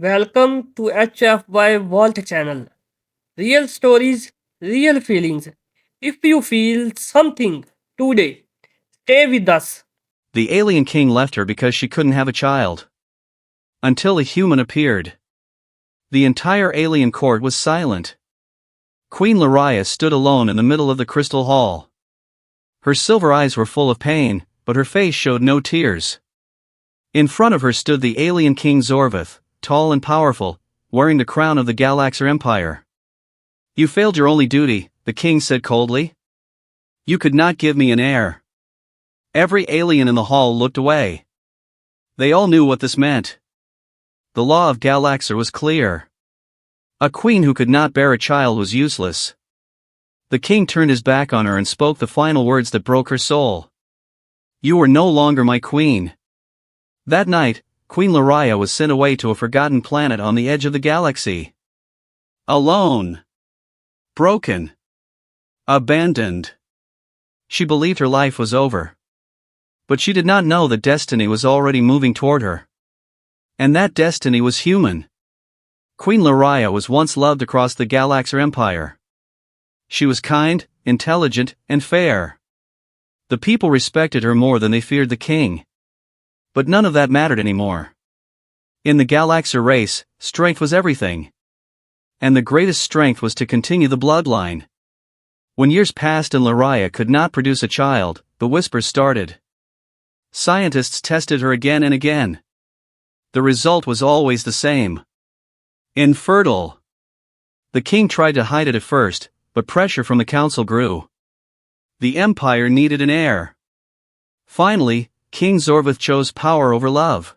Welcome to HFY Vault channel. Real stories, real feelings. If you feel something today, stay with us. The alien king left her because she couldn't have a child. Until a human appeared. The entire alien court was silent. Queen Lariah stood alone in the middle of the crystal hall. Her silver eyes were full of pain, but her face showed no tears. In front of her stood the alien king Zorvath, tall and powerful, wearing the crown of the Galaxer Empire. "You failed your only duty," the king said coldly. "You could not give me an heir." Every alien in the hall looked away. They all knew what this meant. The law of Galaxer was clear. A queen who could not bear a child was useless. The king turned his back on her and spoke the final words that broke her soul. "You are no longer my queen." That night, Queen Lariah was sent away to a forgotten planet on the edge of the galaxy. Alone. Broken. Abandoned. She believed her life was over. But she did not know that destiny was already moving toward her. And that destiny was human. Queen Lariah was once loved across the Galaxer Empire. She was kind, intelligent, and fair. The people respected her more than they feared the king. But none of that mattered anymore. In the Galaxer race, strength was everything. And the greatest strength was to continue the bloodline. When years passed and Lariah could not produce a child, the whispers started. Scientists tested her again and again. The result was always the same. Infertile. The king tried to hide it at first, but pressure from the council grew. The empire needed an heir. Finally, King Zorvath chose power over love.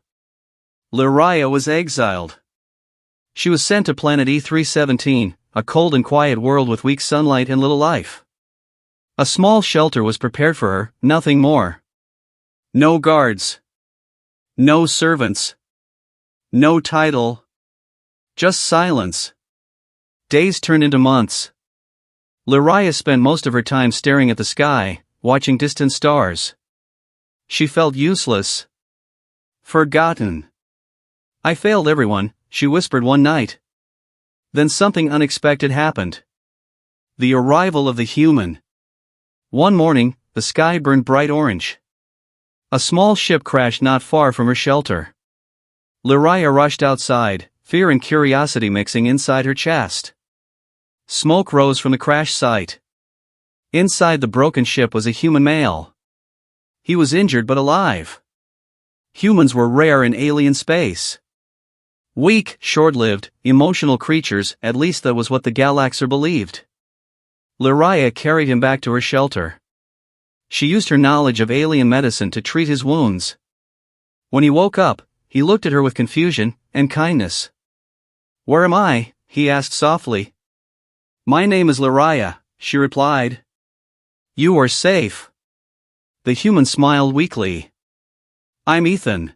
Lariah was exiled. She was sent to planet E317, a cold and quiet world with weak sunlight and little life. A small shelter was prepared for her, nothing more. No guards. No servants. No title. Just silence. Days turned into months. Lariah spent most of her time staring at the sky, watching distant stars. She felt useless. Forgotten. "I failed everyone," she whispered one night. Then something unexpected happened. The arrival of the human. One morning, the sky burned bright orange. A small ship crashed not far from her shelter. Lariah rushed outside, fear and curiosity mixing inside her chest. Smoke rose from the crash site. Inside the broken ship was a human male. He was injured but alive. Humans were rare in alien space. Weak, short-lived, emotional creatures, at least that was what the Galaxer believed. Lariah carried him back to her shelter. She used her knowledge of alien medicine to treat his wounds. When he woke up, he looked at her with confusion and kindness. "Where am I?" he asked softly. "My name is Lariah," she replied. "You are safe." The human smiled weakly. "I'm Ethan."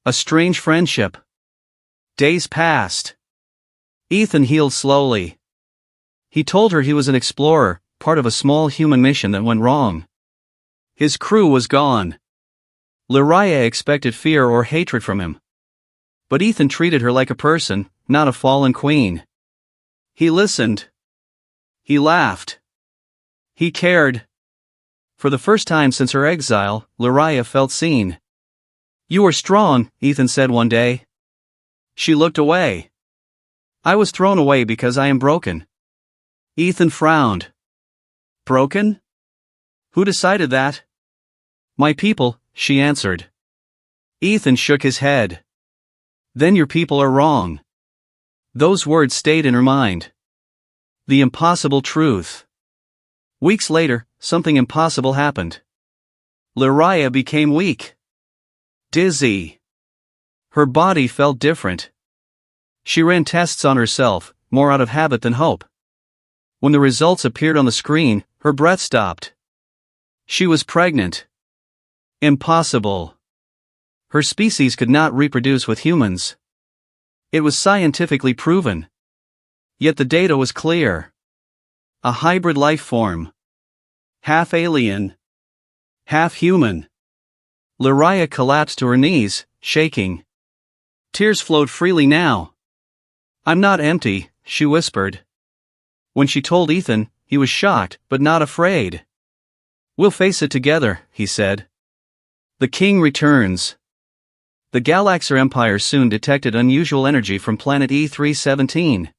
A strange friendship. Days passed. Ethan healed slowly. He told her he was an explorer, part of a small human mission that went wrong. His crew was gone. Lariah expected fear or hatred from him. But Ethan treated her like a person, not a fallen queen. He listened. He laughed. He cared. For the first time since her exile, Lariah felt seen. "You are strong," Ethan said one day. She looked away. "I was thrown away because I am broken." Ethan frowned. "Broken? Who decided that?" "My people," she answered. Ethan shook his head. "Then your people are wrong." Those words stayed in her mind. The impossible truth. Weeks later, something impossible happened. Lariah became weak. Dizzy. Her body felt different. She ran tests on herself, more out of habit than hope. When the results appeared on the screen, her breath stopped. She was pregnant. Impossible. Her species could not reproduce with humans. It was scientifically proven. Yet the data was clear. A hybrid life form. Half alien. Half human. Lariah collapsed to her knees, shaking. Tears flowed freely now. I'm not empty, she whispered. When she told Ethan, he was shocked, but not afraid. We'll face it together, he said. The king returns. The Galaxer Empire soon detected unusual energy from planet E317.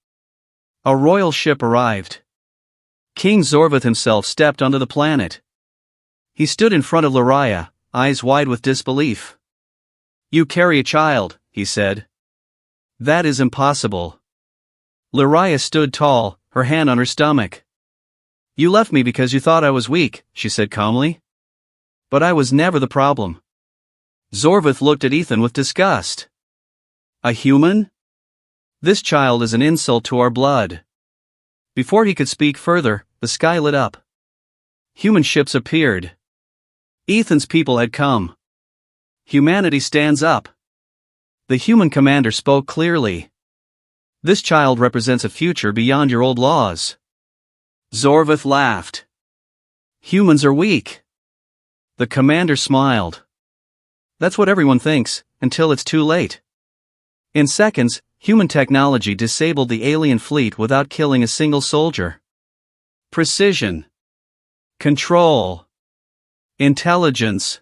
A royal ship arrived. King Zorvith himself stepped onto the planet. He stood in front of Lariah, eyes wide with disbelief. You carry a child, he said. That is impossible. Lariah stood tall, her hand on her stomach. You left me because you thought I was weak, she said calmly. But I was never the problem. Zorvith looked at Ethan with disgust. A human? This child is an insult to our blood. Before he could speak further, the sky lit up. Human ships appeared. Ethan's people had come. Humanity stands up. The human commander spoke clearly. This child represents a future beyond your old laws. Zorvith laughed. Humans are weak. The commander smiled. That's what everyone thinks, until it's too late. In seconds, human technology disabled the alien fleet without killing a single soldier. Precision. Control. Intelligence.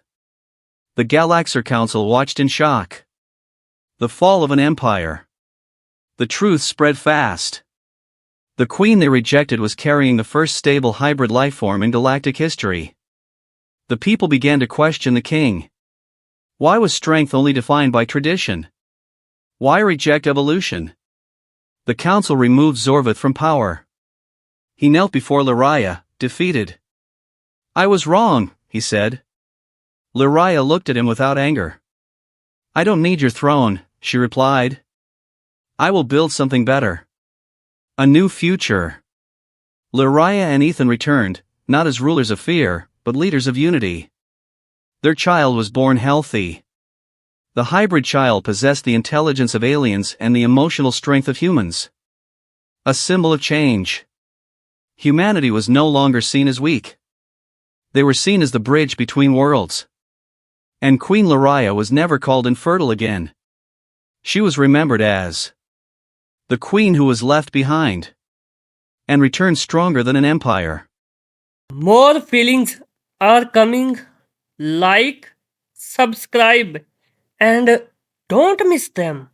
The Galaxer Council watched in shock. The fall of an empire. The truth spread fast. The queen they rejected was carrying the first stable hybrid lifeform in galactic history. The people began to question the king. Why was strength only defined by tradition? Why reject evolution? The council removed Zorvith from power. He knelt before Lariah, defeated. I was wrong, he said. Lariah looked at him without anger. I don't need your throne, she replied. I will build something better. A new future. Lariah and Ethan returned, not as rulers of fear, but leaders of unity. Their child was born healthy. The hybrid child possessed the intelligence of aliens and the emotional strength of humans. A symbol of change. Humanity was no longer seen as weak. They were seen as the bridge between worlds. And Queen Lariah was never called infertile again. She was remembered as the queen who was left behind and returned stronger than an empire. More feelings are coming. Like, subscribe, and don't miss them.